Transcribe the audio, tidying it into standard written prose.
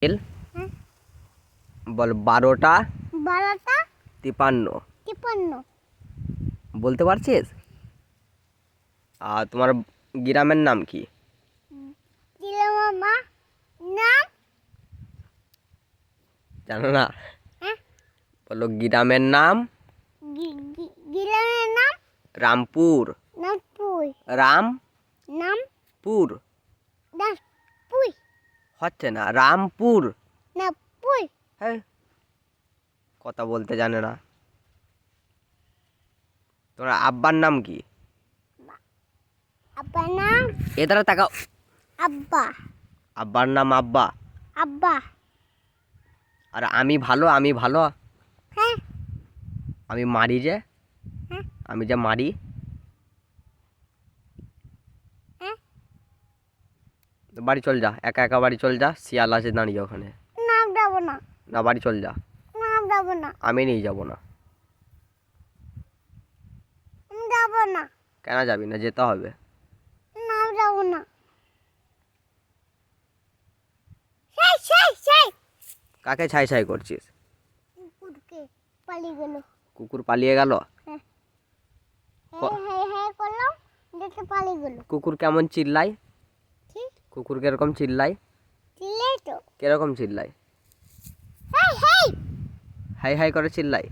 পাঁচিল হ্যাঁ বল 12টা 12টা 53 53 বলতে পারছিস? আর তোমার গ্রামের নাম কি? দিলে মামা নাম জানো না? হ্যাঁ বলো গ্রামের নাম গিলামের নাম রামপুর। নামপুই নাম রামপুর নামপুই হচ্ছে না, রামপুর। নামপুই হ্যাঁ, কথা বলতে জানে না। তোমার আব্বার নাম কি? আব্বার নাম এদারা তাকাও। আব্বা আব্বার নাম আব্বা। আব্বা আর আমি ভালো, আমি ভালো, হ্যাঁ আমি মারি যে, হ্যাঁ আমি যে মারি। হ্যাঁ বাড়ি চল যা, একা একা বাড়ি চল যা, শিয়াল আছে দাঁড়িয়ে ওখানে। নাম যাবো না না, বাড়ি চল যা, নাম যাবো না আমি নিয়ে যাবো না। যাবো না কেন যাবি না? যেতে হবে। নাম যাবো না সেই সেই সেই কাকে ছাই ছাই করছিস? কুকুরকে পালিয়ে গেল কুকুর পালিয়ে গেল? হ্যাঁ হ্যাঁ হ্যাঁ হ্যাঁ করলাম দেখতে পালিয়ে গেল কুকুর কেমন চিল্লায়? ঠিক কুকুর কিরকম চিল্লায়? চিল্লাই তো কিরকম চিল্লায়? হেই হেই হাই হাই করে চিল্লায়?